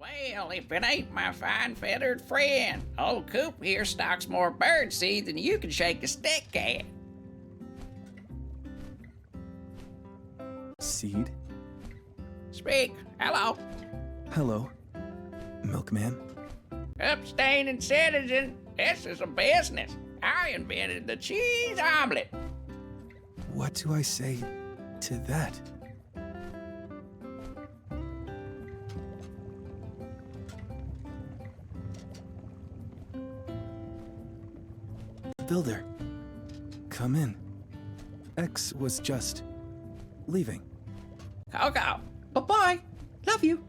Well, if it ain't my fine feathered friend, old Coop here stocks more bird seed than you can shake a stick at. Seed? Speak. Hello. Hello, milkman. Upstanding citizen, this is a business. I invented the cheese omelet. What do I say to that? Builder, come in. X was just leaving. Coco. Bye-bye. Love you.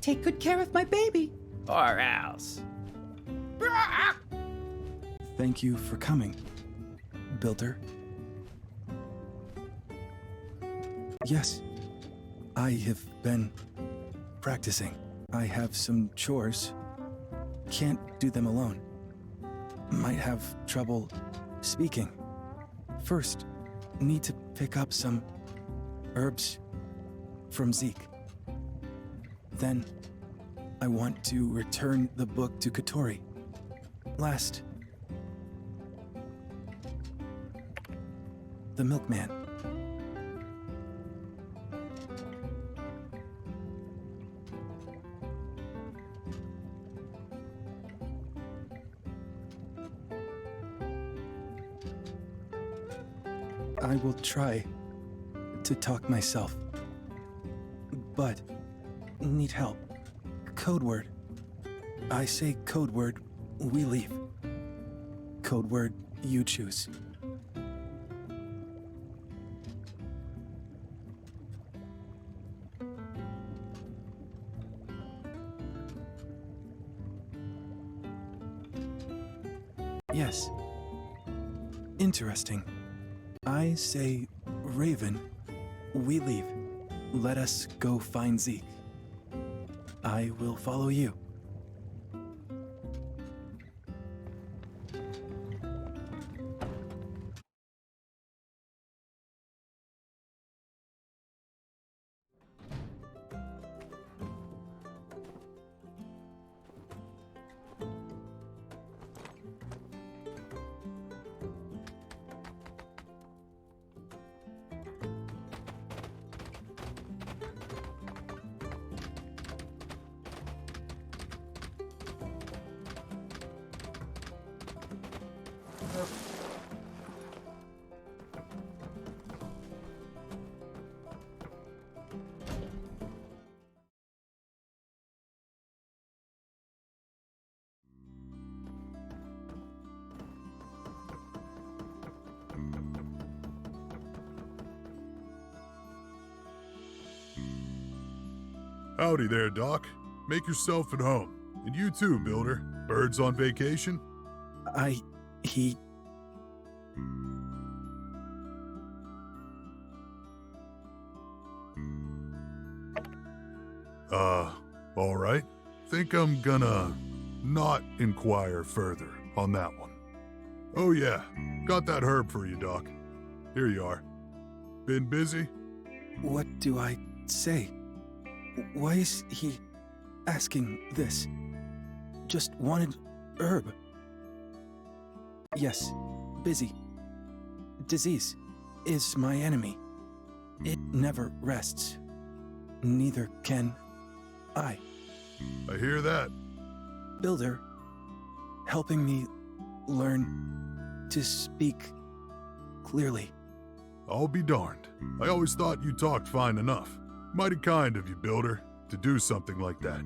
Take good care of my baby. Or else. Thank you for coming, Builder. Yes, I have been practicing. I have some chores. Can't do them alone. Might have trouble speaking. First, need to pick up some herbs from Zeke. Then, I want to return the book to Katori. Last, the milkman. I will try to talk myself, but need help. Code word. I say code word, we leave. Code word, you choose. Yes. Interesting. I say Raven, we leave. Let us go find Zeke. I will follow you. Howdy there, Doc. Make yourself at home. And you too, Builder. Birds on vacation? He... All right. Think I'm gonna not inquire further on that one. Oh yeah, got that herb for you, Doc. Here you are. Been busy? What do I say? Why is he asking this? Just wanted herb. Yes, busy. Disease is my enemy. It never rests. Neither can I. I hear that. Builder, helping me learn to speak clearly. I'll be darned. I always thought you talked fine enough. Mighty kind of you, Builder, to do something like that.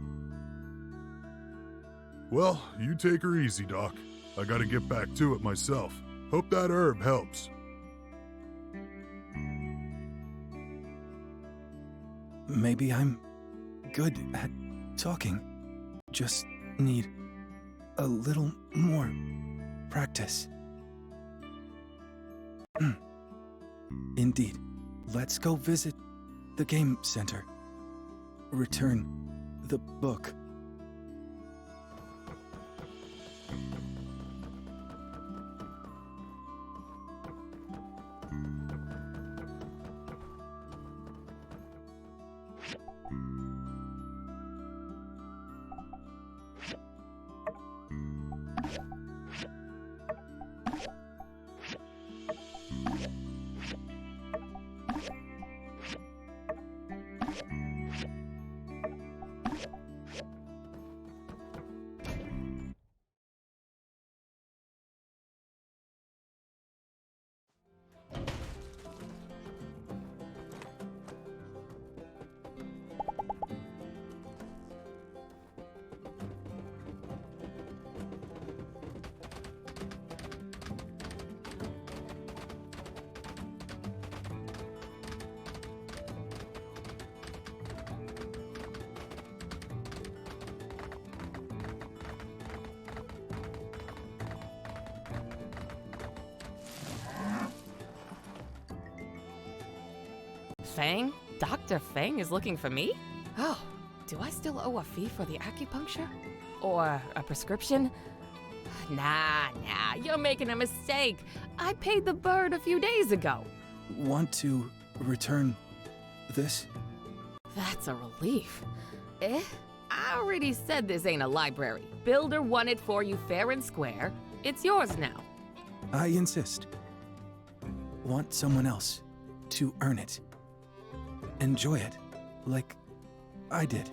Well, you take her easy, Doc. I gotta get back to it myself. Hope that herb helps. Maybe I'm good at talking. Just need a little more practice. Indeed. Let's go visit the game center. Return the book. Fang? Dr. Fang is looking for me? Oh, do I still owe a fee for the acupuncture? Or a prescription? Nah, you're making a mistake. I paid the bird a few days ago. Want to return this? That's a relief. I already said this ain't a library. Builder won it for you fair and square. It's yours now. I insist. Want someone else to earn it. Enjoy it, like I did.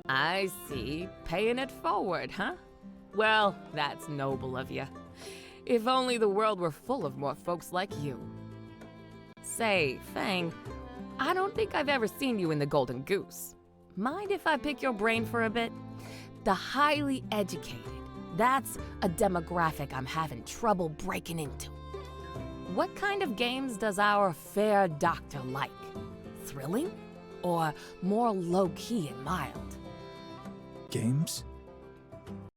I see. Paying it forward, huh? Well, that's noble of you. If only the world were full of more folks like you. Say, Fang, I don't think I've ever seen you in the Golden Goose. Mind if I pick your brain for a bit? The highly educated. That's a demographic I'm having trouble breaking into. What kind of games does our fair doctor like? Thrilling? Or more low-key and mild? Games?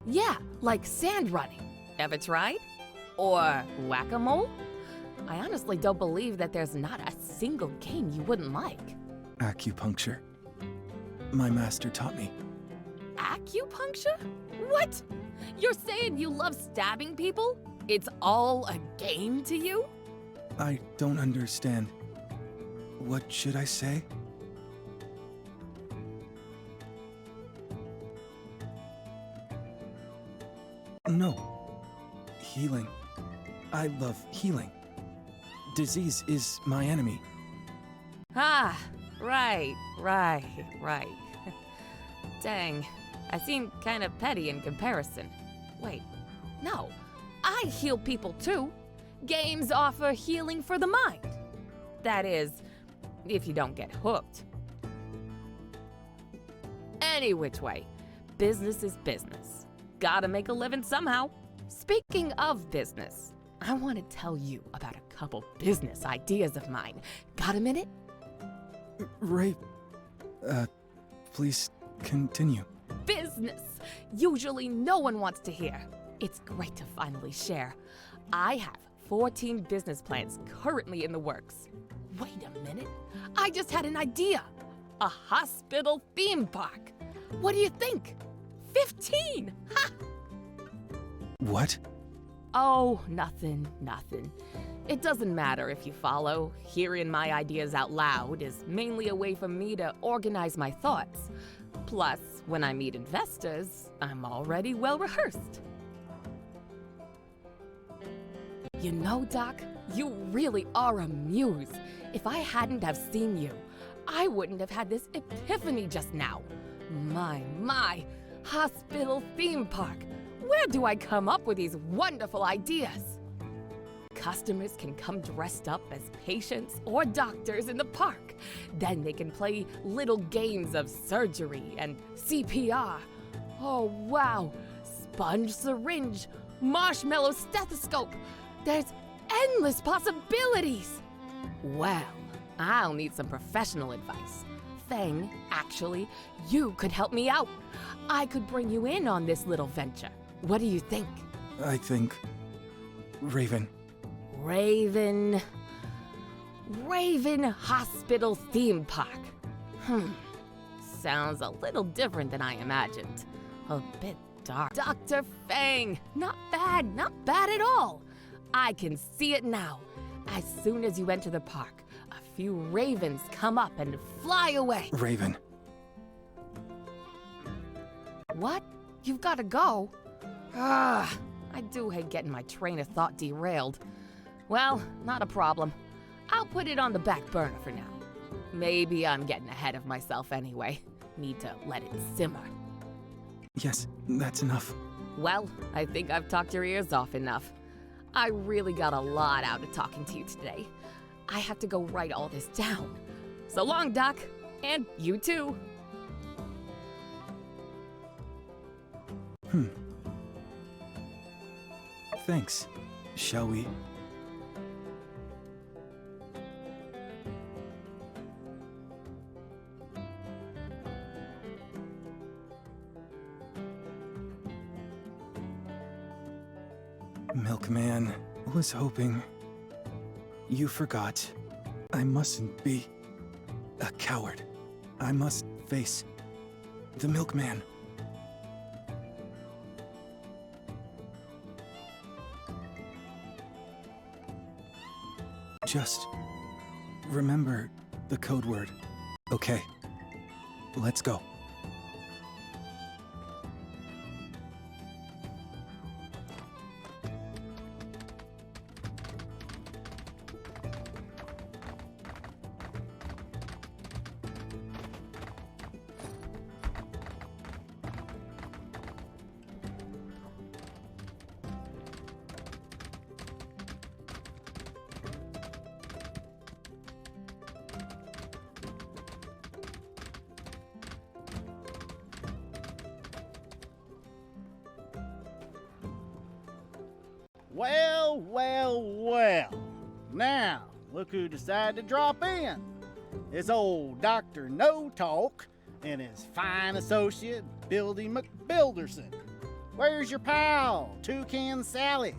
Yeah, like sand running. Ever tried? Or whack-a-mole? I honestly don't believe that there's not a single game you wouldn't like. Acupuncture. My master taught me. Acupuncture? What? You're saying you love stabbing people? It's all a game to you? I don't understand. What should I say? No. Healing. I love healing. Disease is my enemy. Ah, right. Dang, I seem kind of petty in comparison. Wait, no, I heal people too. Games offer healing for the mind. That is, if you don't get hooked. Any which way, business is business. Gotta make a living somehow. Speaking of business, I want to tell you about a couple business ideas of mine. Got a minute? Ray, please continue. Business! Usually no one wants to hear. It's great to finally share. I have 14 business plans currently in the works. Wait a minute. I just had an idea. A hospital theme park. What do you think? 15! Ha! What? Oh, nothing. It doesn't matter if you follow. Hearing my ideas out loud is mainly a way for me to organize my thoughts. Plus, when I meet investors, I'm already well rehearsed. You know, Doc, you really are a muse. If I hadn't have seen you, I wouldn't have had this epiphany just now. My, hospital theme park. Where do I come up with these wonderful ideas? Customers can come dressed up as patients or doctors in the park. Then they can play little games of surgery and CPR. Oh, wow. Sponge syringe, marshmallow stethoscope. There's endless possibilities. Well, I'll need some professional advice. Feng, actually, you could help me out. I could bring you in on this little venture. What do you think? I think... Raven. Raven Hospital Theme Park. Sounds a little different than I imagined. A bit dark. Dr. Feng! Not bad at all. I can see it now. As soon as you enter the park, a few ravens come up and fly away. Raven. What? You've got to go? I do hate getting my train of thought derailed. Well, not a problem. I'll put it on the back burner for now. Maybe I'm getting ahead of myself anyway. Need to let it simmer. Yes, that's enough. Well, I think I've talked your ears off enough. I really got a lot out of talking to you today. I have to go write all this down. So long, Doc. And you too. Thanks. Shall we? Milkman was hoping... You forgot. I mustn't be a coward. I must face the Milkman. Just remember the code word. Okay, let's go. Well. Now, look who decided to drop in. It's old Dr. No Talk and his fine associate, Bildy McBilderson. Where's your pal, Toucan Sally?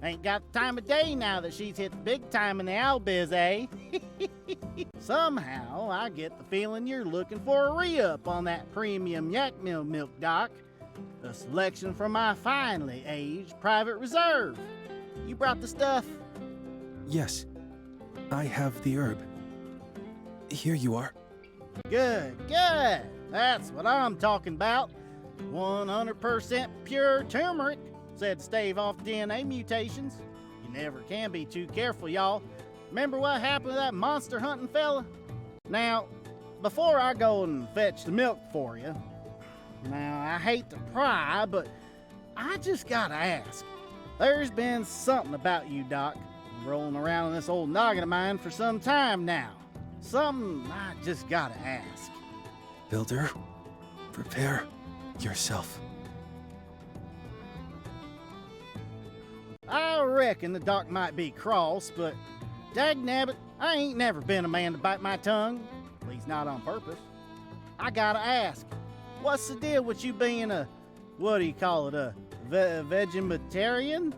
Ain't got the time of day now that she's hit the big time in the Albiz, eh? Somehow, I get the feeling you're looking for a re-up on that premium yak meal milk, Doc. A selection from my finely aged private reserve. You brought the stuff? Yes, I have the herb. Here you are. Good. That's what I'm talking about. 100% pure turmeric, said to stave off DNA mutations. You never can be too careful, y'all. Remember what happened to that monster hunting fella? Now, before I go and fetch the milk for you, now I hate to pry, but I just gotta ask. There's been something about you, Doc, rolling around in this old noggin of mine for some time now. Something I just gotta ask. Builder, prepare yourself. I reckon the doc might be cross, but dagnabbit, I ain't never been a man to bite my tongue. least not on purpose. I gotta ask, what's the deal with you being a, what do you call it, a vegetarian?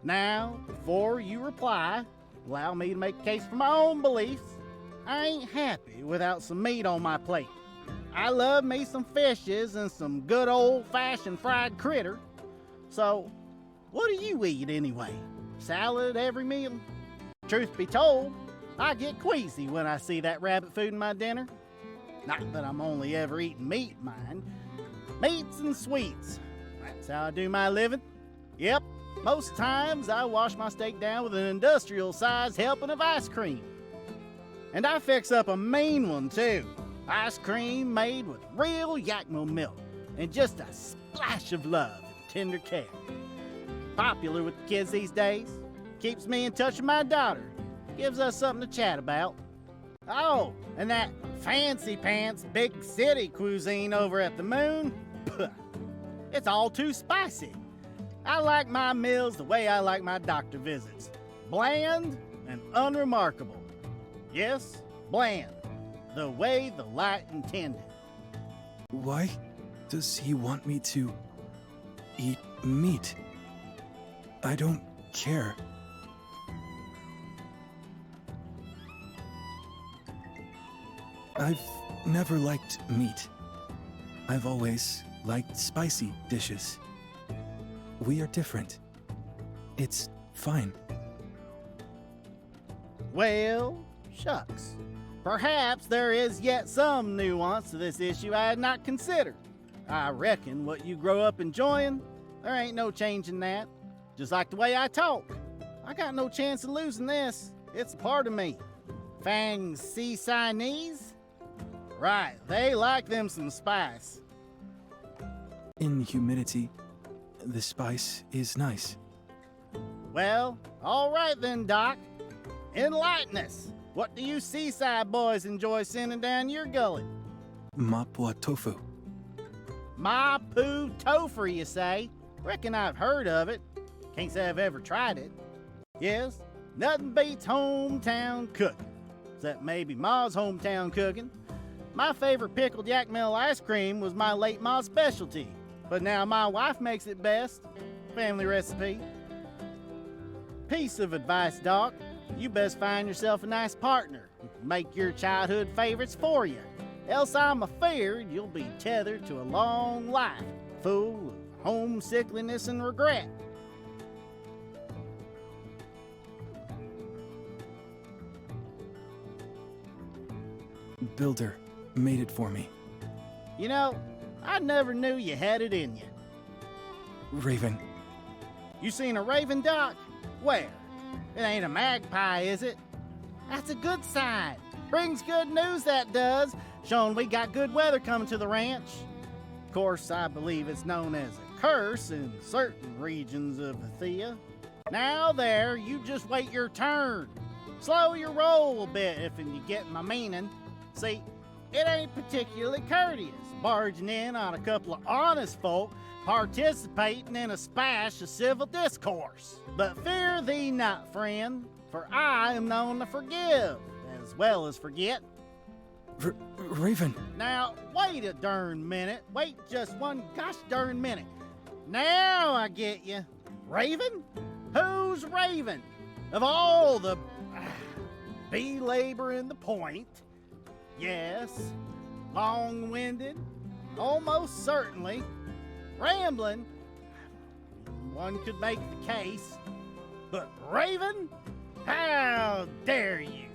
Now, before you reply, allow me to make a case for my own beliefs. I ain't happy without some meat on my plate. I love me some fishes and some good old-fashioned fried critter. So, what do you eat anyway? Salad every meal? Truth be told, I get queasy when I see that rabbit food in my dinner. Not that I'm only ever eating meat, mind. Meats and sweets. That's how I do my living. Yep, most times I wash my steak down with an industrial-sized helping of ice cream. And I fix up a mean one, too. Ice cream made with real Yakima milk and just a splash of love and tender care. Popular with the kids these days. Keeps me in touch with my daughter. Gives us something to chat about. Oh, and that fancy pants big city cuisine over at the Moon? It's all too spicy. I like my meals the way I like my doctor visits. Bland and unremarkable. Yes, bland. The way the light intended. Why does he want me to eat meat? I don't care. I've never liked meat. I've always liked spicy dishes. We are different. It's fine. Well, shucks. Perhaps there is yet some nuance to this issue I had not considered. I reckon what you grow up enjoying, there ain't no changing that. Just like the way I talk. I got no chance of losing this. It's a part of me. Fangs see Chinese? Right, they like them some spice. In humidity, the spice is nice. Well, all right then, Doc. Enlighten us. What do you seaside boys enjoy sending down your gullet? Mapua tofu. Ma poo tofu, you say? Reckon I've heard of it. Can't say I've ever tried it. Yes, nothing beats hometown cooking. Except maybe Ma's hometown cooking. My favorite pickled yak mill ice cream was my late Ma's specialty. But now my wife makes it best. Family recipe. Piece of advice, Doc. You best find yourself a nice partner who can make your childhood favorites for you. Else I'm afeared you'll be tethered to a long life, full of homesickliness and regret. Builder made it for me. You know, I never knew you had it in you. Raven. You seen a raven, Doc? Where? It ain't a magpie, is it? That's a good sign. Brings good news, that does, showing we got good weather coming to the ranch. Of course, I believe it's known as a curse in certain regions of Thea. Now there, you just wait your turn. Slow your roll a bit if you get my meaning. See, it ain't particularly courteous barging in on a couple of honest folk participating in a spash of civil discourse. But fear thee not, friend, for I am known to forgive as well as forget. Raven. Now, wait a darn minute. Wait just one gosh darn minute. Now I get you. Raven? Who's Raven? Of all the belaboring the point. Yes, long-winded, almost certainly. Rambling, one could make the case. But Raven? How dare you?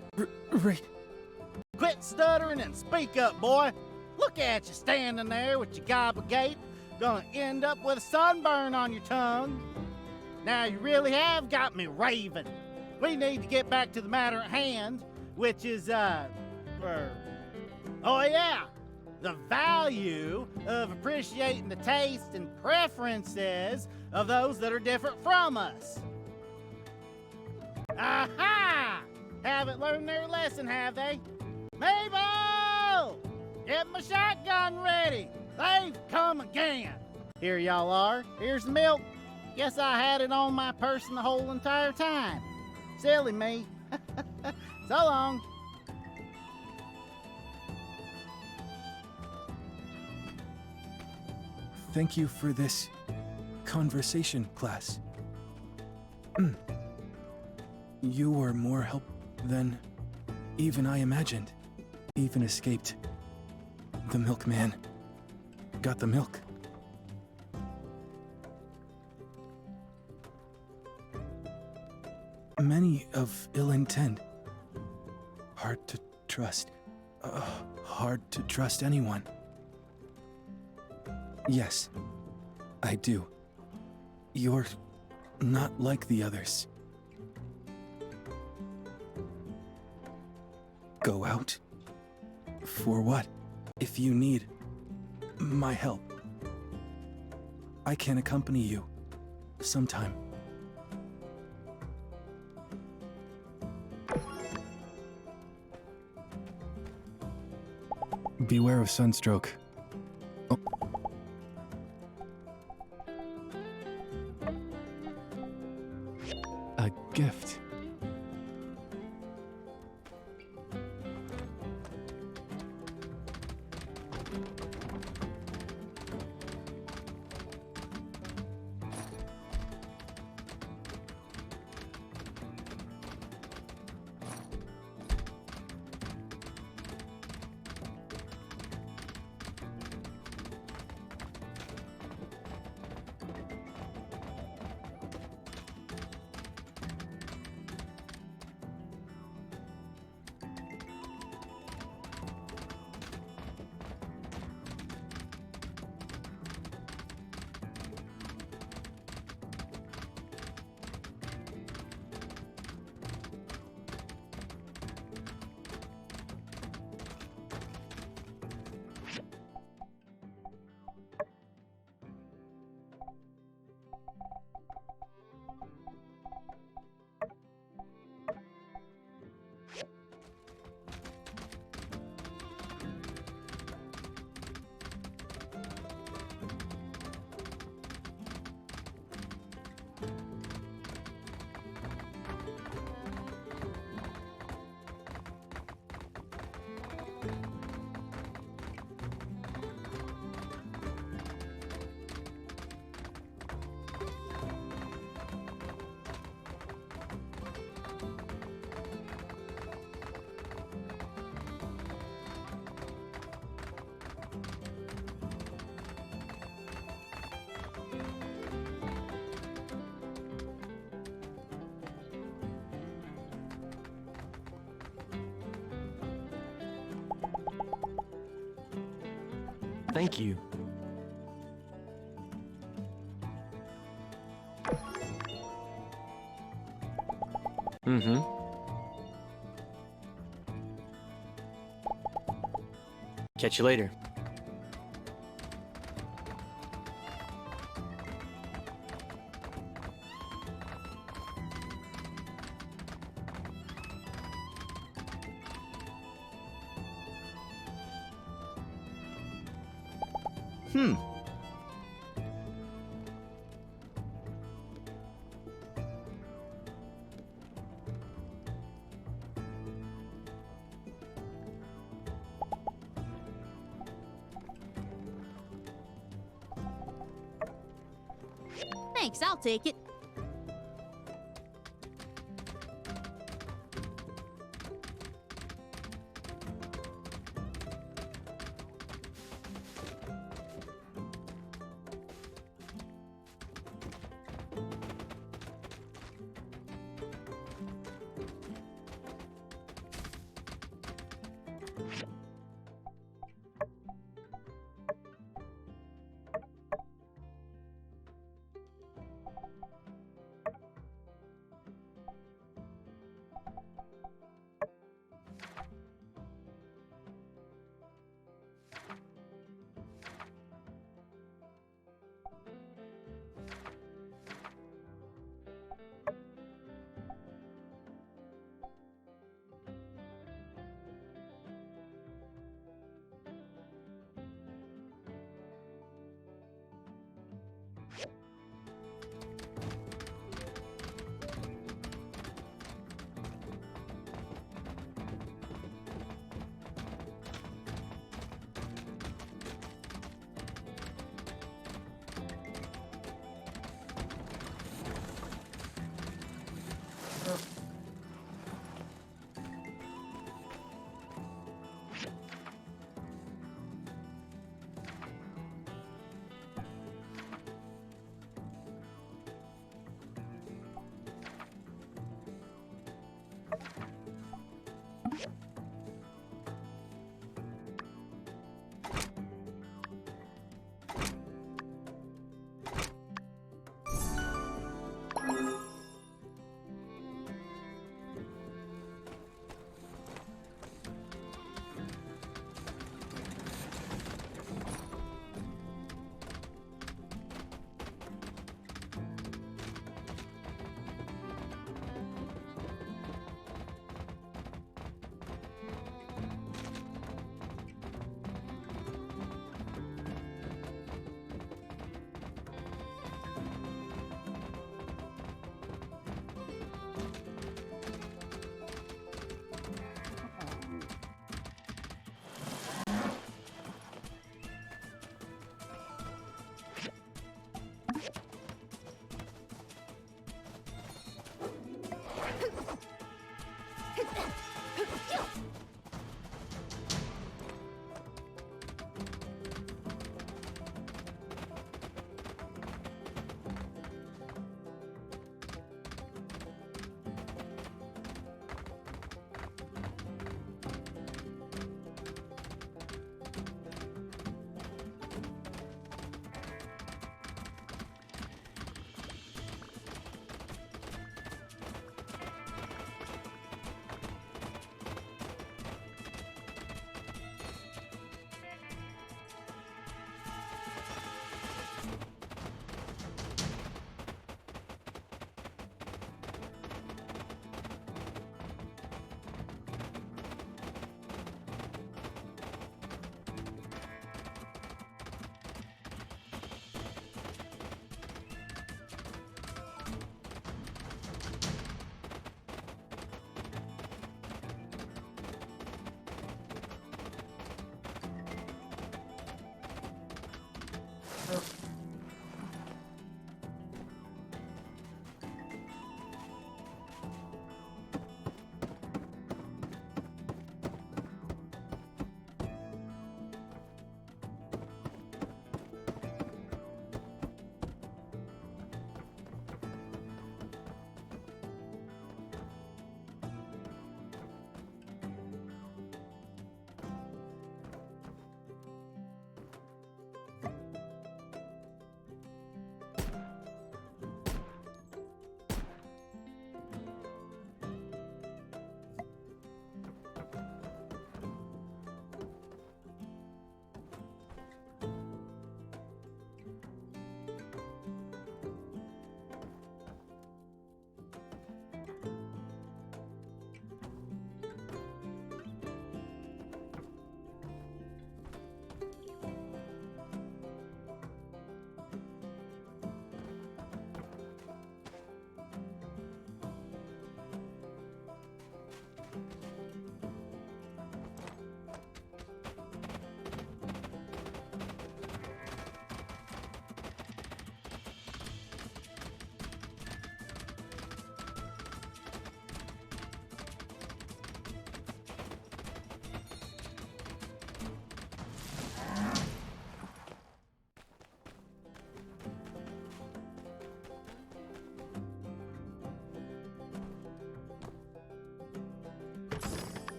Quit stuttering and speak up, boy. Look at you standing there with your gobble gape. Gonna end up with a sunburn on your tongue. Now you really have got me raving. We need to get back to the matter at hand, which is, oh yeah, the value of appreciating the taste and preferences of those that are different from us. Aha! Haven't learned their lesson, have they? Mabel! Get my shotgun ready! They've come again! Here y'all are. Here's the milk. Guess I had it on my person the whole entire time. Silly me. So long. Thank you for this conversation class. You were more help than even I imagined. Even escaped the milkman. Got the milk. Many of ill intent. Hard to trust. Hard to trust anyone. Yes, I do. You're not like the others. Go out? For what? If you need my help, I can accompany you sometime. Beware of Sunstroke. Oh. A gift. Thank you. Mm-hmm. Catch you later. Thanks, I'll take it.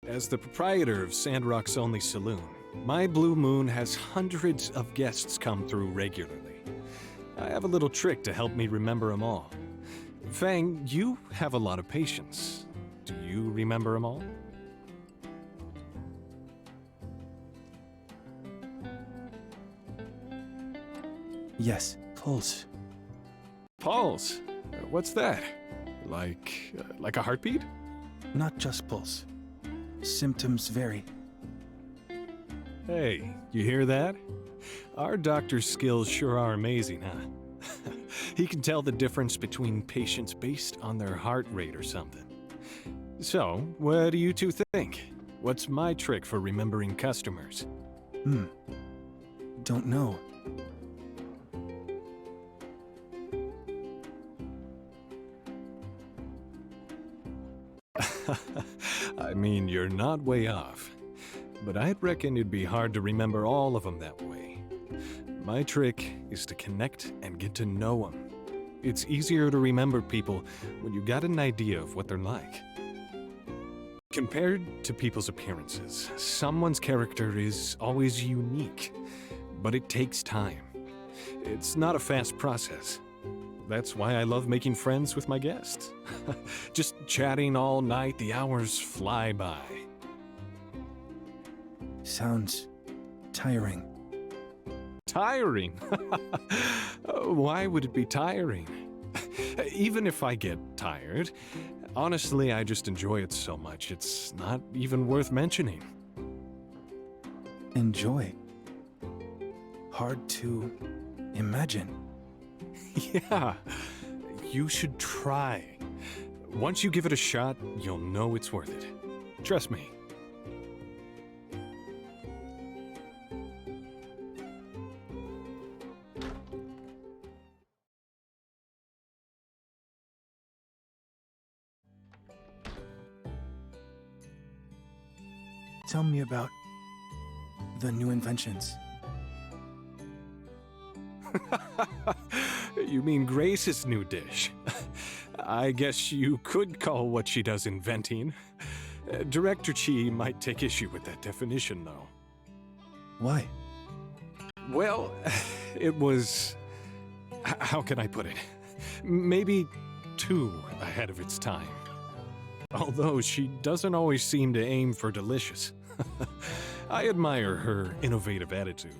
As the proprietor of Sandrock's only saloon, my Blue Moon has hundreds of guests come through regularly. I have a little trick to help me remember them all. Fang, you have a lot of patience. Do you remember them all? Yes, pulse. Pulse? What's that? Like a heartbeat? Not just pulse. Symptoms vary. Hey, you hear that? Our doctor's skills sure are amazing, huh? He can tell the difference between patients based on their heart rate or something. So, what do you two think? What's my trick for remembering customers? Don't know. I mean, you're not way off. But I'd reckon it'd be hard to remember all of them that way. My trick is to connect and get to know them. It's easier to remember people when you got an idea of what they're like. Compared to people's appearances, someone's character is always unique, but it takes time. It's not a fast process. That's why I love making friends with my guests. Just chatting all night, the hours fly by. Sounds tiring. Tiring? Why would it be tiring? Even if I get tired, honestly, I just enjoy it so much, it's not even worth mentioning. Enjoy. Hard to imagine. Yeah, you should try. Once you give it a shot, you'll know it's worth it. Trust me. Tell me about the new inventions. You mean Grace's new dish? I guess you could call what she does inventing. Director Chi might take issue with that definition, though. Why? Well, it was... how can I put it? Maybe too ahead of its time. Although she doesn't always seem to aim for delicious. I admire her innovative attitude.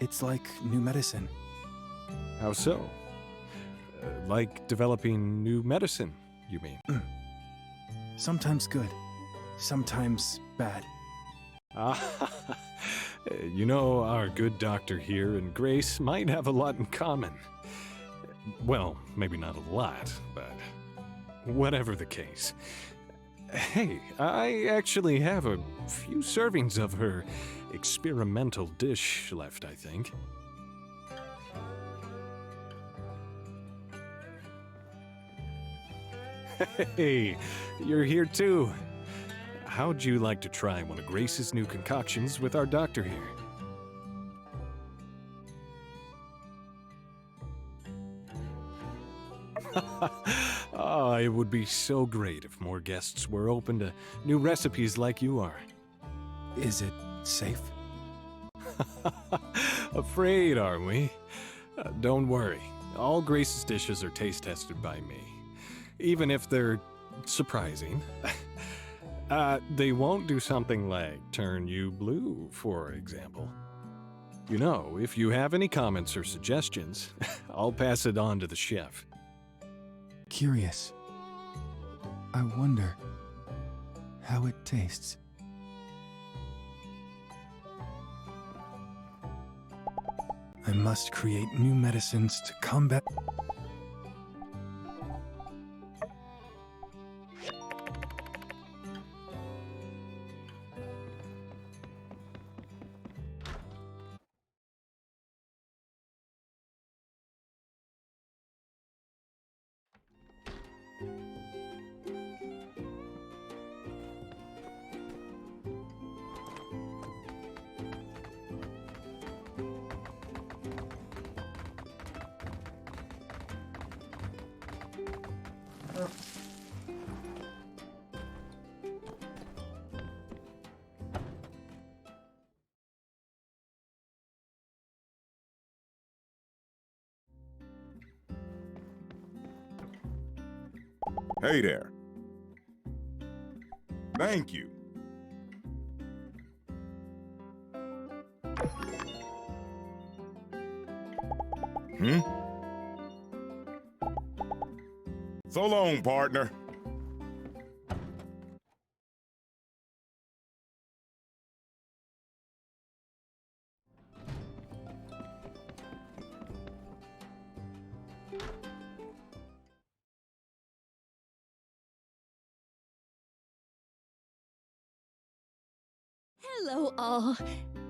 It's like new medicine. How so? Like developing new medicine, you mean? Sometimes good, sometimes bad. You know, our good doctor here and Grace might have a lot in common. Well, maybe not a lot, but whatever the case. Hey, I actually have a few servings of her experimental dish left, I think. Hey, you're here too. How'd you like to try one of Grace's new concoctions with our doctor here? Oh, it would be so great if more guests were open to new recipes like you are. Is it safe? Afraid, are we? Don't worry. All Grace's dishes are taste tested by me. Even if they're surprising. They won't do something like turn you blue, for example. You know, if you have any comments or suggestions, I'll pass it on to the chef. Curious. I wonder how it tastes. I must create new medicines to combat. Hey there. Thank you. So long, partner. Hello, all.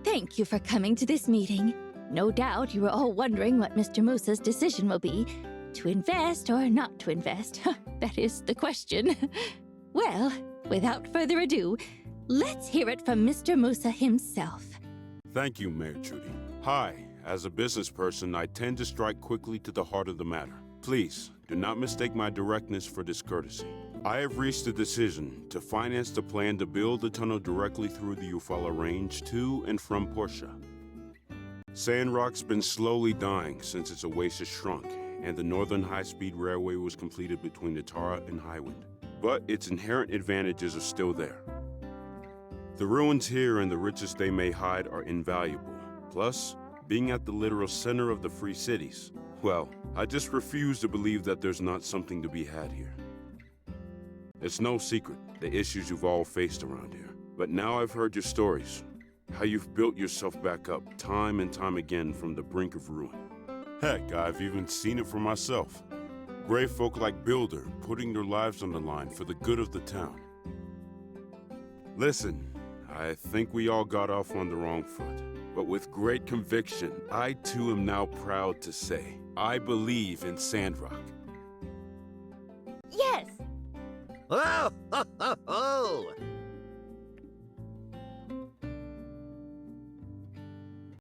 Thank you for coming to this meeting. No doubt you are all wondering what Mr. Musa's decision will be, to invest or not to invest. That is the question. Well, without further ado, let's hear it from Mr. Musa himself. Thank you, Mayor Trudy. Hi, as a business person, I tend to strike quickly to the heart of the matter. Please, do not mistake my directness for discourtesy. I have reached a decision to finance the plan to build a tunnel directly through the Eufaula Range to and from Portia. Sandrock's been slowly dying since its oasis shrunk, and the Northern High-Speed Railway was completed between Natara and Highwind. But its inherent advantages are still there. The ruins here and the riches they may hide are invaluable. Plus, being at the literal center of the Free Cities, well, I just refuse to believe that there's not something to be had here. It's no secret, the issues you've all faced around here. But now I've heard your stories, how you've built yourself back up time and time again from the brink of ruin. Heck, I've even seen it for myself. Brave folk like Builder putting their lives on the line for the good of the town. Listen, I think we all got off on the wrong foot. But with great conviction, I too am now proud to say, I believe in Sandrock. Yes! Oh, ho, ho, ho!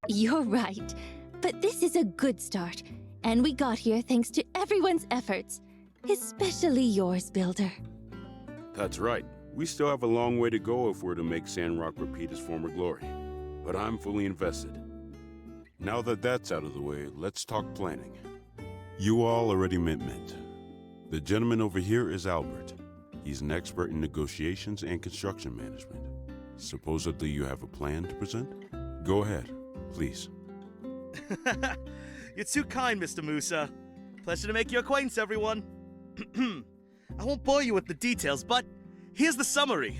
You're right, but this is a good start, and we got here thanks to everyone's efforts, especially yours, Builder. That's right. We still have a long way to go if we're to make Sandrock repeat its former glory. But I'm fully invested. Now that that's out of the way, let's talk planning. You all already met. The gentleman over here is Albert. He's an expert in negotiations and construction management. Supposedly you have a plan to present? Go ahead, please. You're too kind, Mr. Musa. Pleasure to make your acquaintance, everyone. I won't bore you with the details, but here's the summary.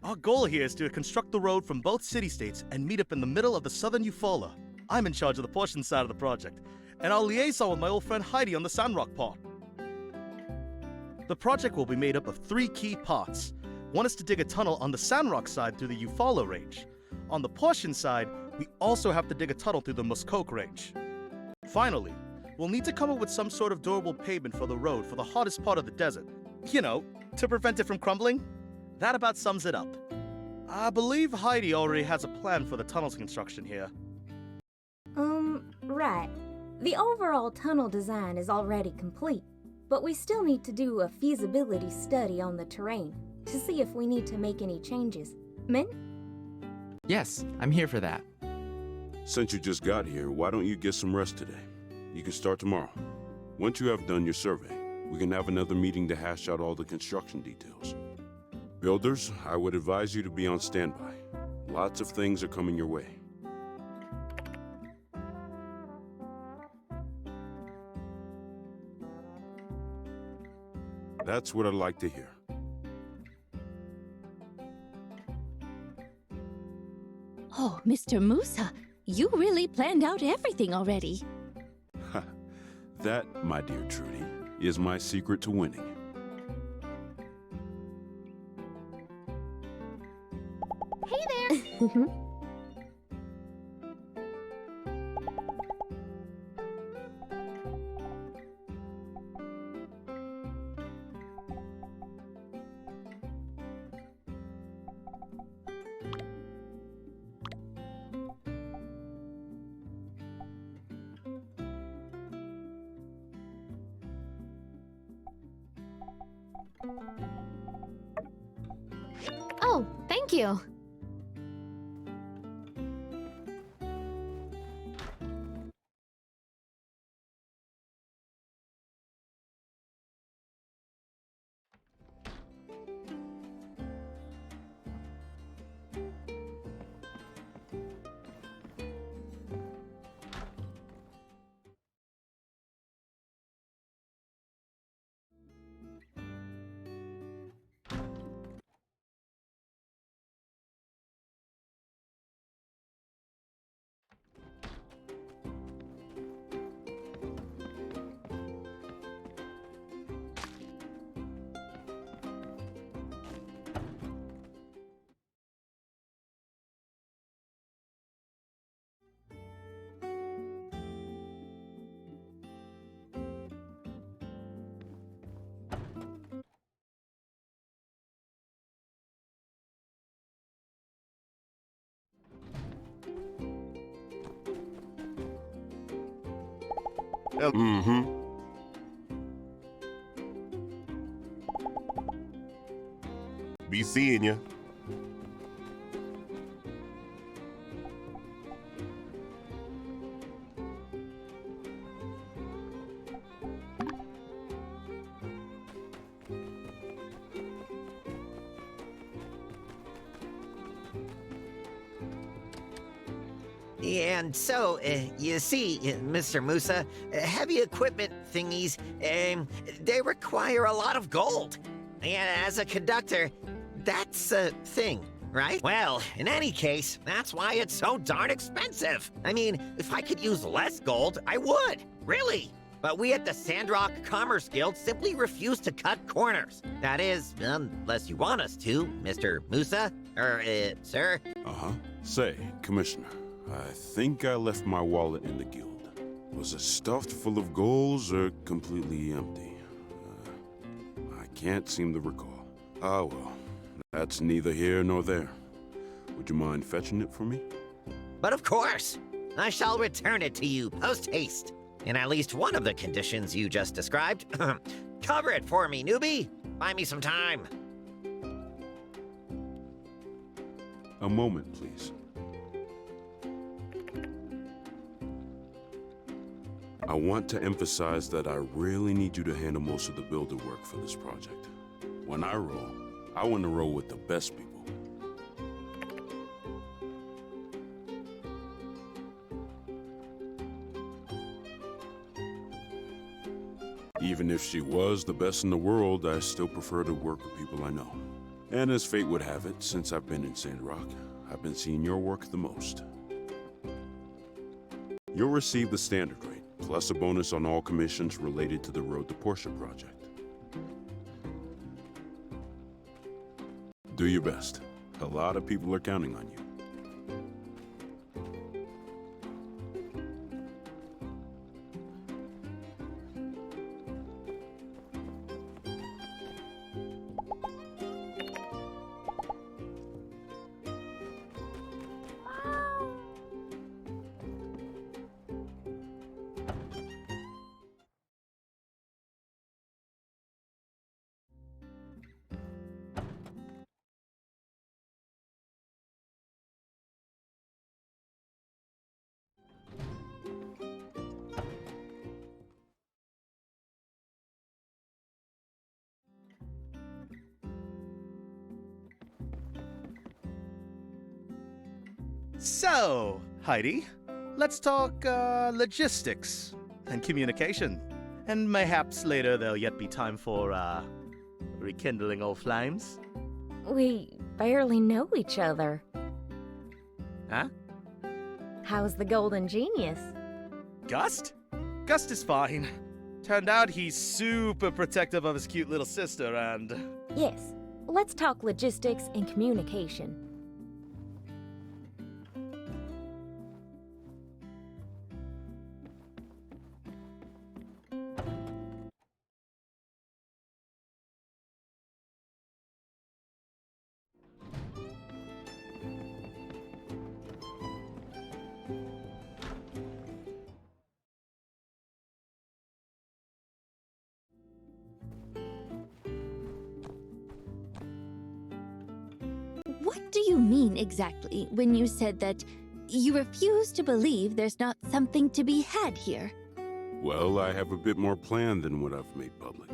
Our goal here is to construct the road from both city-states and meet up in the middle of the southern Eufaula. I'm in charge of the portion side of the project, and I'll liaison with my old friend Heidi on the Sandrock part. The project will be made up of 3 key parts. One is to dig a tunnel on the Sandrock side through the Eufaula Range. On the portion side, we also have to dig a tunnel through the Muskoke Range. Finally, we'll need to come up with some sort of durable pavement for the road for the hottest part of the desert. You know, to prevent it from crumbling. That about sums it up. I believe Heidi already has a plan for the tunnel's construction here. Right. The overall tunnel design is already complete, but we still need to do a feasibility study on the terrain to see if we need to make any changes. Min? Yes, I'm here for that. Since you just got here, why don't you get some rest today? You can start tomorrow. Once you have done your survey, we can have another meeting to hash out all the construction details. Builders, I would advise you to be on standby. Lots of things are coming your way. That's what I'd like to hear. Oh, Mr. Musa, you really planned out everything already. That, my dear Trudy, is my secret to winning. Hey there! Oh, thank you. Mm-hmm. Be seeing ya. And so, you see, Mr. Musa, heavy equipment thingies, they require a lot of gold. And as a conductor, that's a thing, right? Well, in any case, that's why it's so darn expensive. I mean, if I could use less gold, I would, really. But we at the Sandrock Commerce Guild simply refuse to cut corners. That is, unless you want us to, Mr. Musa, or, sir. Uh-huh. Say, Commissioner, I think I left my wallet in the guild. Was it stuffed full of golds or completely empty? I can't seem to recall. Ah, well, that's neither here nor there. Would you mind fetching it for me? But of course, I shall return it to you post-haste. In at least one of the conditions you just described. Cover it for me, newbie. Buy me some time. A moment, please. I want to emphasize that I really need you to handle most of the builder work for this project. When I want to roll with the best people. Even if she was the best in the world, I still prefer to work with people I know. And as fate would have it, since I've been in Sandrock, I've been seeing your work the most. You'll receive the standard rate, plus a bonus on all commissions related to the Road to Portia project. Do your best. A lot of people are counting on you. So, Heidi, let's talk logistics and communication. And mayhaps later there'll yet be time for rekindling old flames. We barely know each other. Huh? How's the Golden Genius? Gust? Gust is fine. Turned out he's super protective of his cute little sister and... Yes, let's talk logistics and communication. What do you mean exactly when you said that you refuse to believe there's not something to be had here? Well, I have a bit more plan than what I've made public.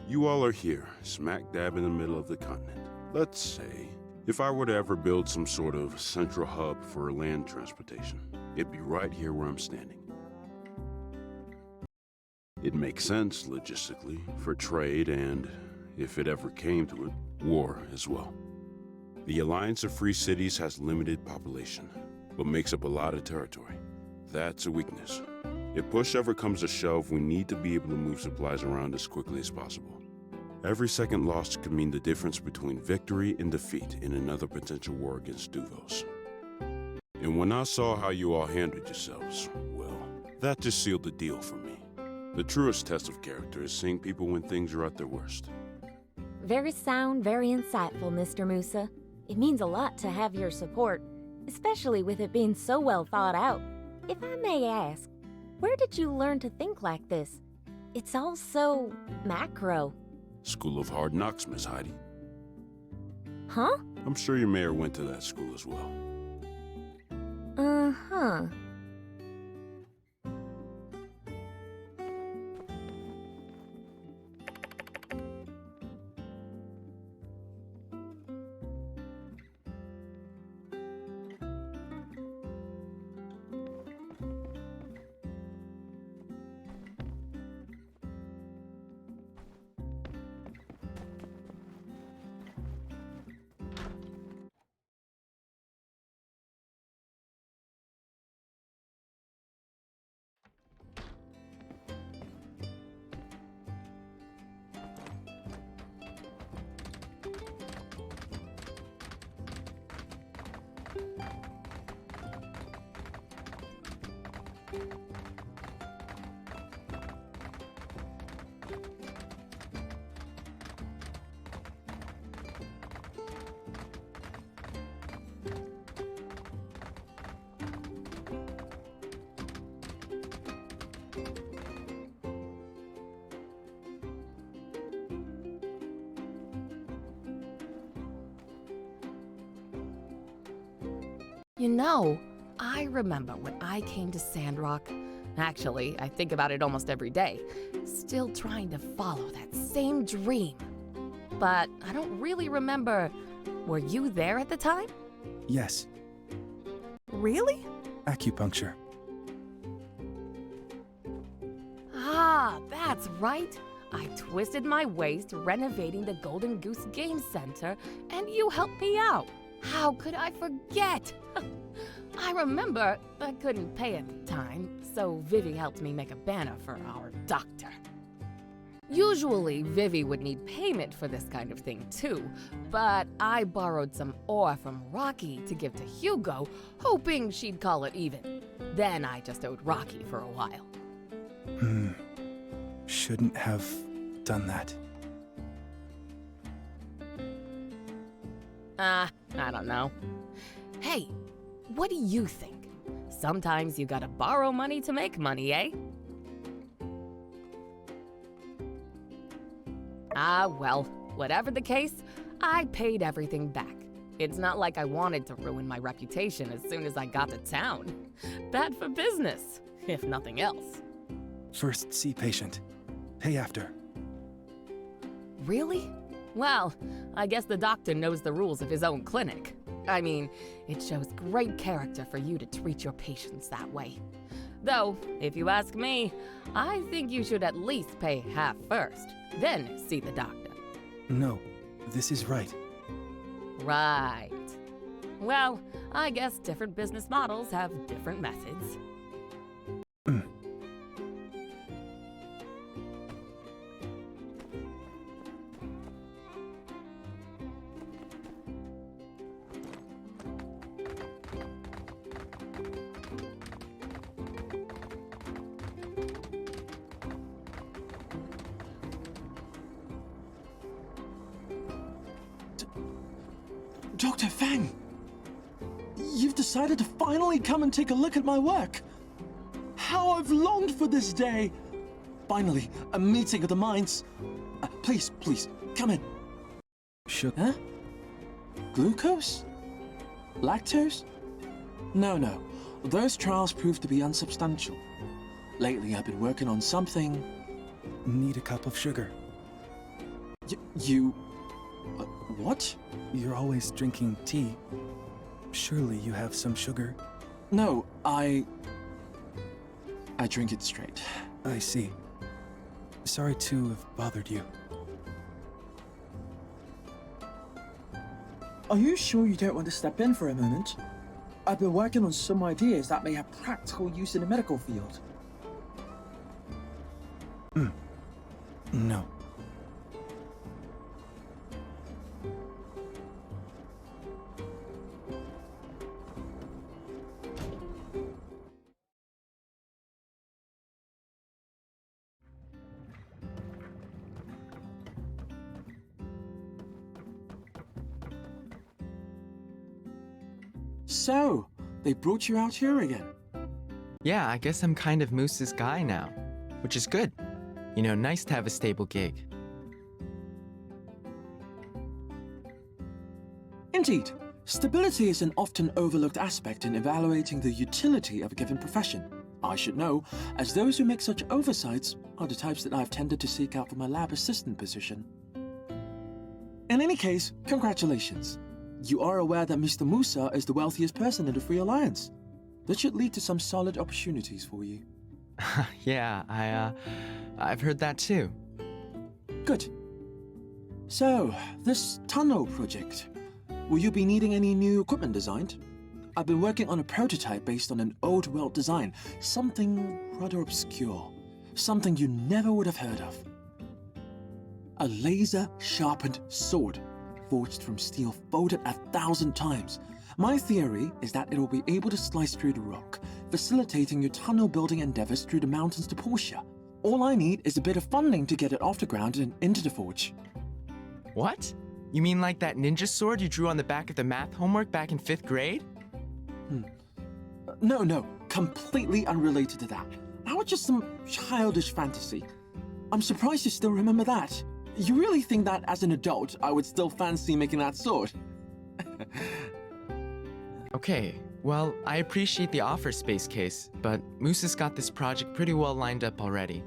You all are here, smack dab in the middle of the continent. Let's say, if I were to ever build some sort of central hub for land transportation, it'd be right here where I'm standing. It makes sense logistically for trade and, if it ever came to it, war as well. The Alliance of Free Cities has limited population, but makes up a lot of territory. That's a weakness. If push ever comes to shove, we need to be able to move supplies around as quickly as possible. Every second lost could mean the difference between victory and defeat in another potential war against Duvos. And when I saw how you all handled yourselves, well, that just sealed the deal for me. The truest test of character is seeing people when things are at their worst. Very sound, very insightful, Mr. Musa. It means a lot to have your support, especially with it being so well thought out. If I may ask, Where did you learn to think like this? It's all so macro. School of Hard Knocks, Miss Heidi. Huh? I'm sure your mayor went to that school as well. Uh-huh. You know, I remember when I came to Sandrock. Actually, I think about it almost every day, still trying to follow that same dream. But I don't really remember. Were you there at the time? Yes, Really? acupuncture. Ah, that's right. I twisted my waist renovating the Golden Goose Game Center, and you helped me out. How could I forget? I remember I couldn't pay at the time, so Vivi helped me make a banner for our doctor. Usually, Vivi would need payment for this kind of thing too, but I borrowed some ore from Rocky to give to Hugo, hoping she'd call it even. Then I just owed Rocky for a while. Shouldn't have done that. I don't know. Hey, what do you think? Sometimes you gotta borrow money to make money, eh? Well, whatever the case, I paid everything back. It's not like I wanted to ruin my reputation as soon as I got to town. Bad for business, if nothing else. First, see patient. Pay after. Really? Well, I guess the doctor knows the rules of his own clinic. I mean, it shows great character for you to treat your patients that way. Though, if you ask me, I think you should at least pay half first, then see the doctor. No, this is right. Right. Well, I guess different business models have different methods. Dr. Fang! You've decided to finally come and take a look at my work! How I've longed for this day! Finally, a meeting of the minds. Please, come in. Sugar? Huh? Glucose? Lactose? No. Those trials proved to be unsubstantial. Lately, I've been working on something... Need a cup of sugar. You... what? You're always drinking tea. Surely you have some sugar. No, I drink it straight. I see. Sorry to have bothered you. Are you sure you don't want to step in for a moment? I've been working on some ideas that may have practical use in the medical field. No. So, they brought you out here again. Yeah, I guess I'm kind of Moose's guy now, which is good. You know, nice to have a stable gig. Indeed, stability is an often overlooked aspect in evaluating the utility of a given profession. I should know, as those who make such oversights are the types that I've tended to seek out for my lab assistant position. In any case, congratulations. You are aware that Mr. Musa is the wealthiest person in the Free Alliance. That should lead to some solid opportunities for you. Yeah, I've heard that too. Good. So, this tunnel project, will you be needing any new equipment designed? I've been working on a prototype based on an old world design, something rather obscure, something you never would have heard of. A laser-sharpened sword, forged from steel folded 1,000 times. My theory is that it will be able to slice through the rock, facilitating your tunnel building endeavors through the mountains to Portia. All I need is a bit of funding to get it off the ground and into the forge. What? You mean like that ninja sword you drew on the back of the math homework back in 5th grade? No, completely unrelated to that. That was just some childish fantasy. I'm surprised you still remember that. You really think that as an adult, I would still fancy making that sword? Okay, well, I appreciate the offer, Space Case, but Moose has got this project pretty well lined up already.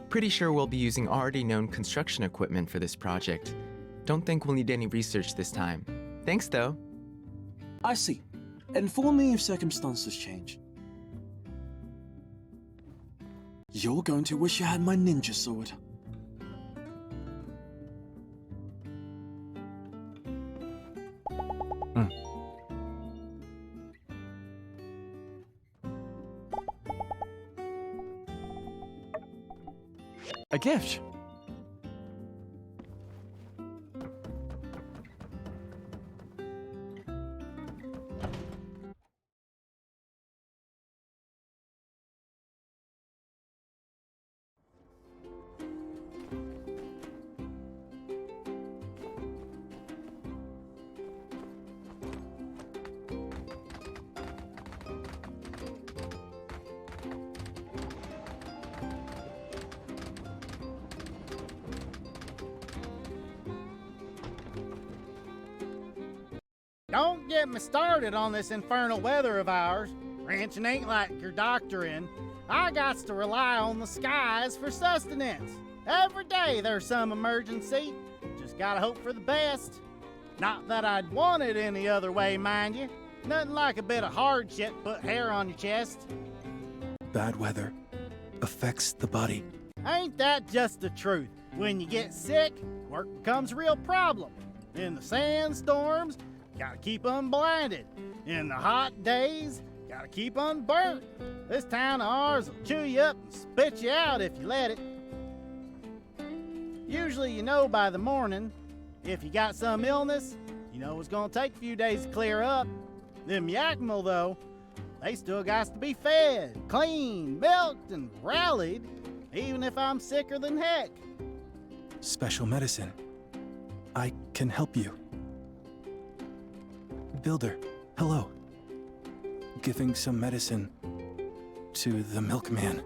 Pretty sure we'll be using already known construction equipment for this project. Don't think we'll need any research this time. Thanks, though. I see. Inform me if circumstances change. You're going to wish you had my ninja sword. A gift. Don't get me started on this infernal weather of ours. Ranching ain't like your doctoring. I got to rely on the skies for sustenance. Every day there's some emergency. Just gotta hope for the best. Not that I'd want it any other way, mind you. Nothing like a bit of hardship put hair on your chest. Bad weather affects the body. Ain't that just the truth? When you get sick, work becomes a real problem. In the sandstorms, gotta keep unblinded. In the hot days, gotta keep unburnt. This town of ours will chew you up and spit you out if you let it. Usually you know by the morning. If you got some illness, you know it's gonna take a few days to clear up. Them Yakima, though, they still got to be fed, cleaned, milked, and rallied, even if I'm sicker than heck. Special medicine. I can help you. Builder, hello. Giving some medicine to the milkman.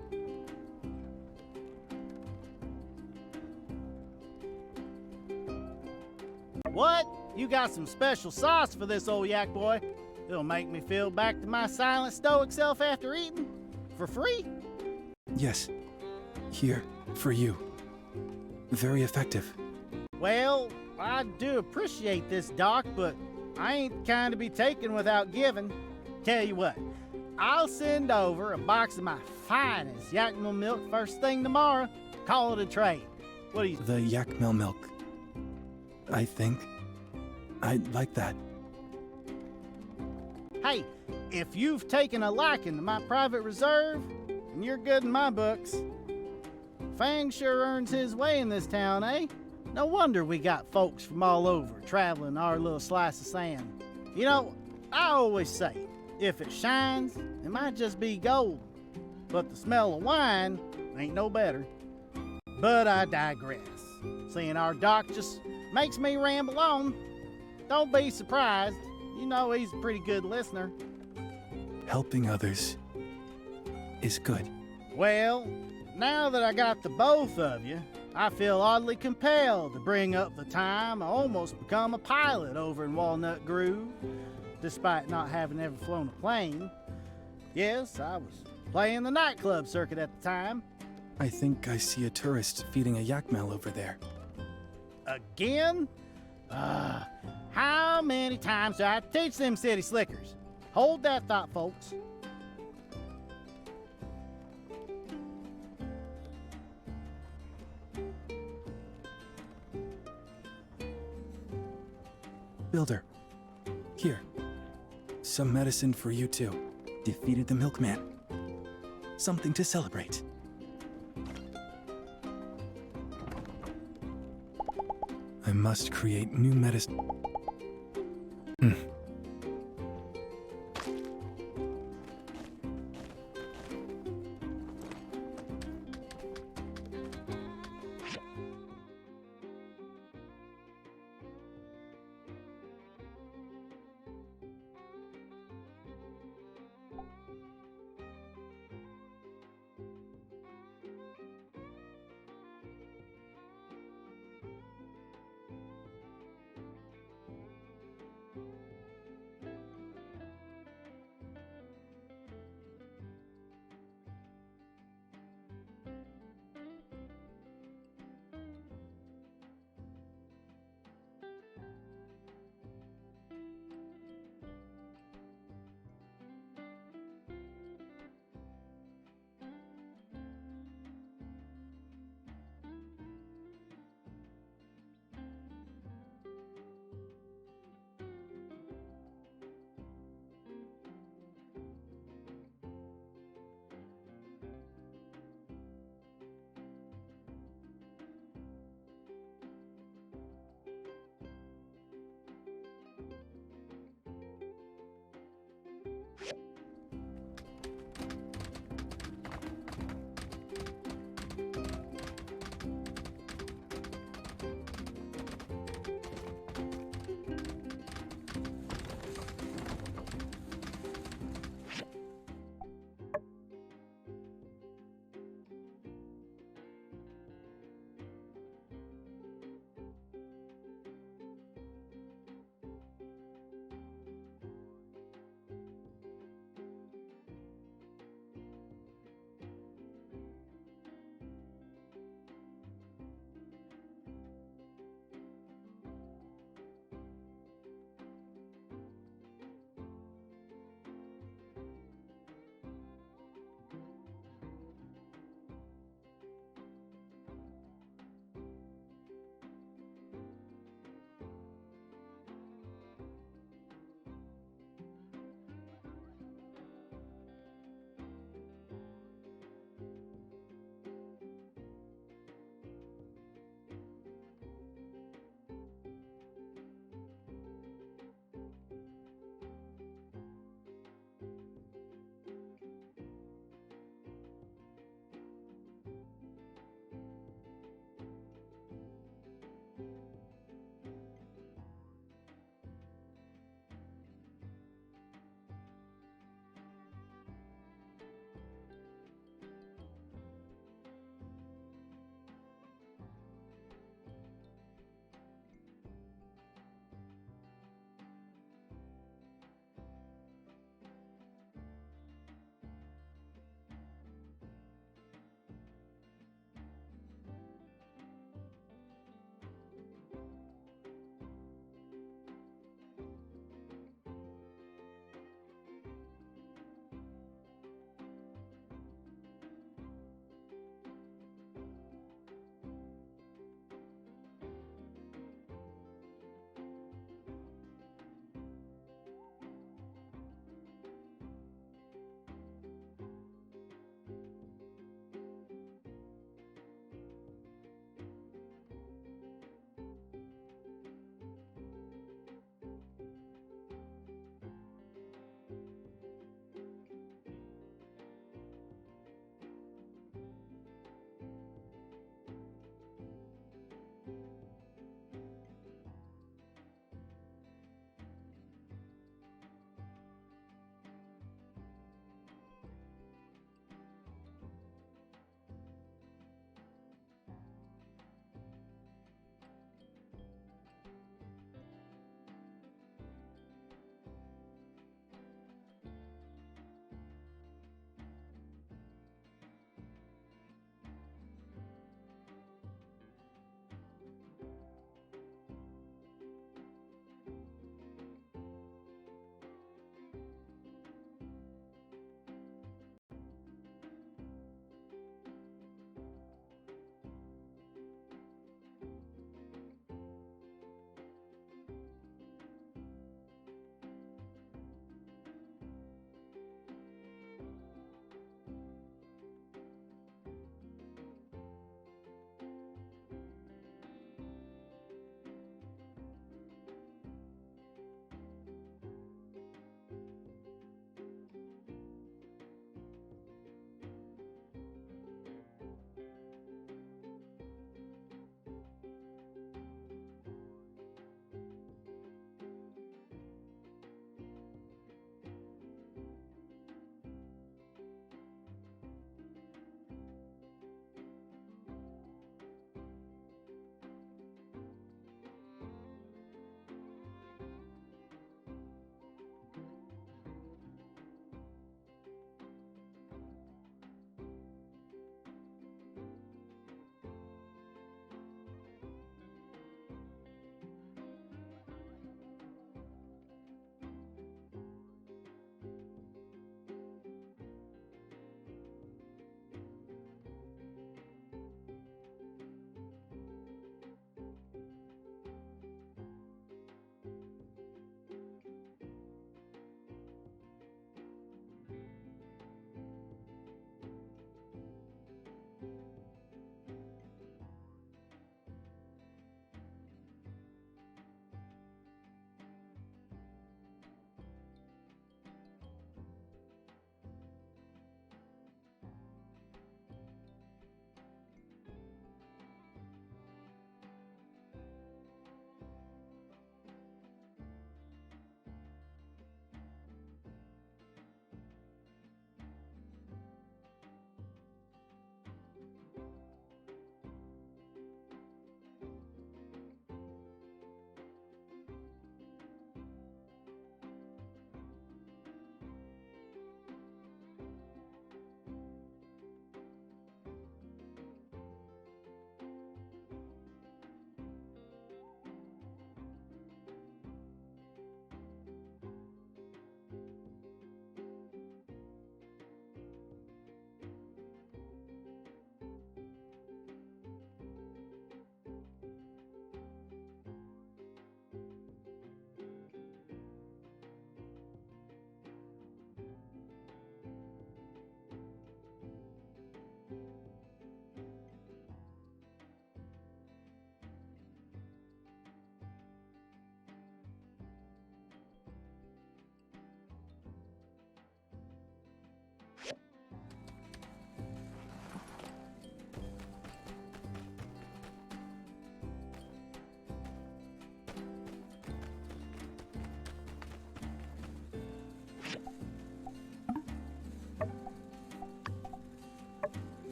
What? You got some special sauce for this old yak boy? It'll make me feel back to my silent stoic self after eating? For free? Yes. Here, for you. Very effective. Well, I do appreciate this, Doc, but I ain't the kind to be taken without giving. Tell you what, I'll send over a box of my finest Yakima milk first thing tomorrow. Call it a trade. What do you The Yakmel milk. I think I'd like that. Hey, if you've taken a liking to my private reserve, and you're good in my books, Fang sure earns his way in this town, eh? No wonder we got folks from all over traveling our little slice of sand. You know, I always say, if it shines, it might just be gold. But the smell of wine ain't no better. But I digress. Seeing our doc just makes me ramble on. Don't be surprised. You know he's a pretty good listener. Helping others is good. Well, now that I got the both of you, I feel oddly compelled to bring up the time I almost become a pilot over in Walnut Grove, despite not having ever flown a plane. Yes, I was playing the nightclub circuit at the time. I think I see a tourist feeding a yakmel over there. Again? How many times do I have to teach them city slickers? Hold that thought, folks. Builder, here. Some medicine for you too. Defeated the milkman. Something to celebrate. I must create new medicine.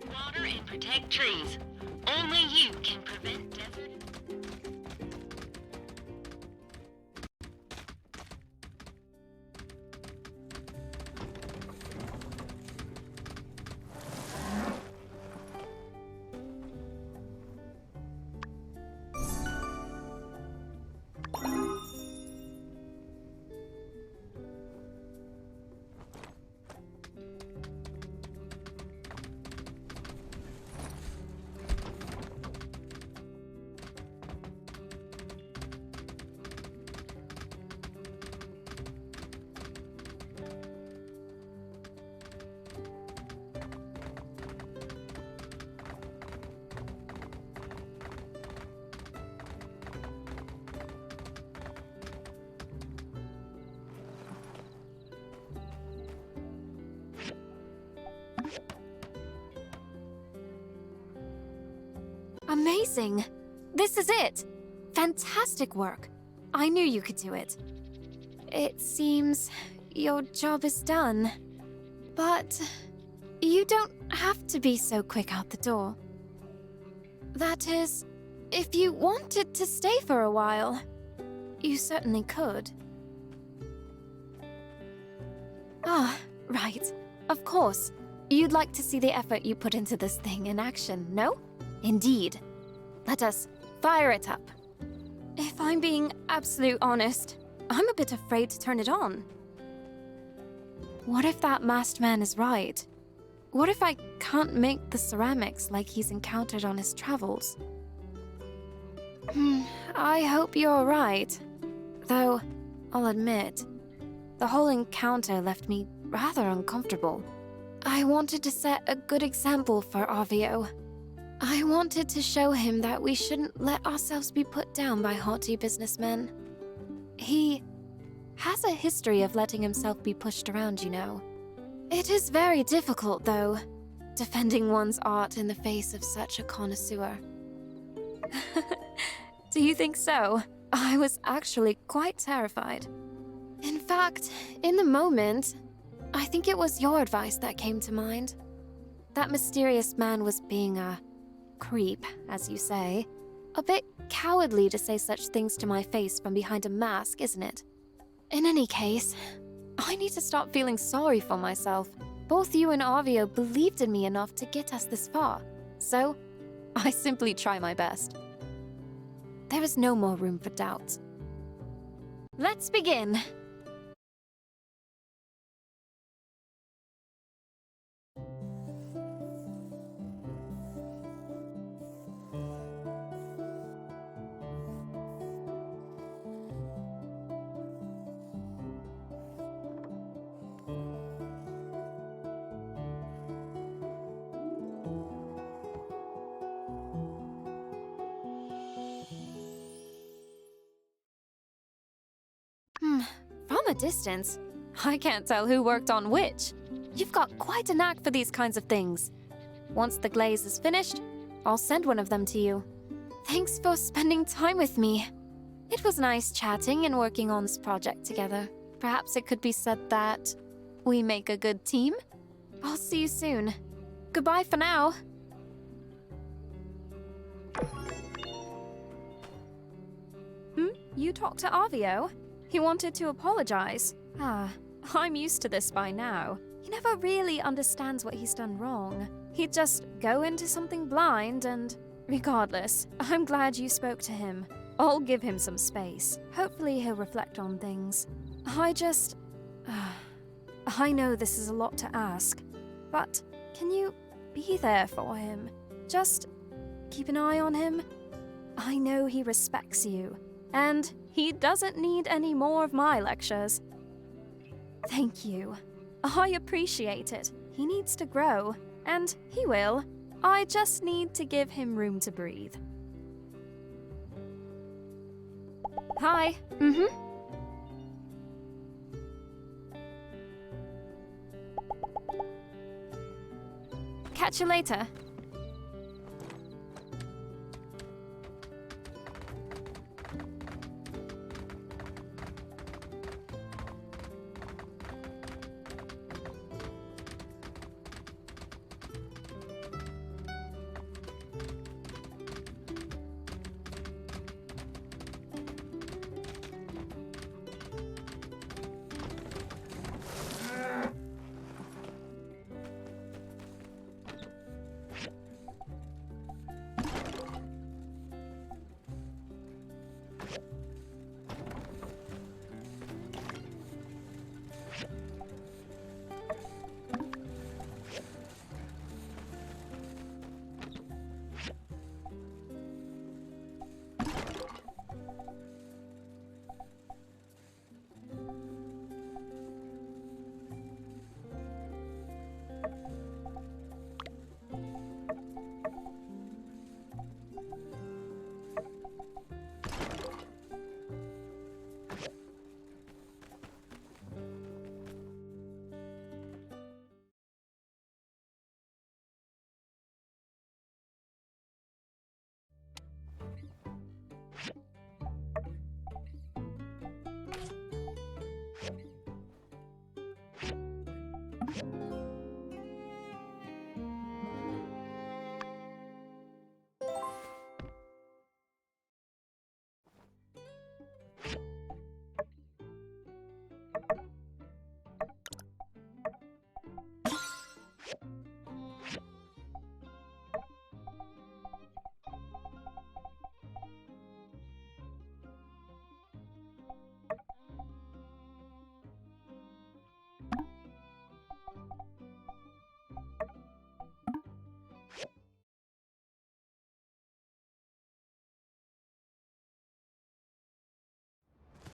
Water and protect trees. Only you can prevent desert. Amazing! This is it! Fantastic work! I knew you could do it. It seems your job is done. But you don't have to be so quick out the door. That is, if you wanted to stay for a while, you certainly could. Ah, right. Of course. You'd like to see the effort you put into this thing in action, no? Indeed. Let us fire it up. If I'm being absolute honest, I'm a bit afraid to turn it on. What if that masked man is right? What if I can't make the ceramics like he's encountered on his travels? I hope you're right. Though, I'll admit, the whole encounter left me rather uncomfortable. I wanted to set a good example for Arvio. I wanted to show him that we shouldn't let ourselves be put down by haughty businessmen. He has a history of letting himself be pushed around, you know. It is very difficult, though, defending one's art in the face of such a connoisseur. Do you think so? I was actually quite terrified. In fact, in the moment, I think it was your advice that came to mind. That mysterious man was being a creep, as you say. A bit cowardly to say such things to my face from behind a mask, isn't it? In any case, I need to stop feeling sorry for myself. Both you and Arvio believed in me enough to get us this far. So, I simply try my best. There is no more room for doubt. Let's begin. From a distance, I can't tell who worked on which. You've got quite a knack for these kinds of things. Once the glaze is finished, I'll send one of them to you. Thanks for spending time with me. It was nice chatting and working on this project together. Perhaps it could be said that we make a good team? I'll see you soon. Goodbye for now. You talked to Arvio? He wanted to apologize. I'm used to this by now. He never really understands what he's done wrong. He'd just go into something blind and... Regardless, I'm glad you spoke to him. I'll give him some space. Hopefully he'll reflect on things. I know this is a lot to ask, but can you be there for him? Just keep an eye on him. I know he respects you, and he doesn't need any more of my lectures. Thank you. I appreciate it. He needs to grow, and he will. I just need to give him room to breathe. Hi. Catch you later.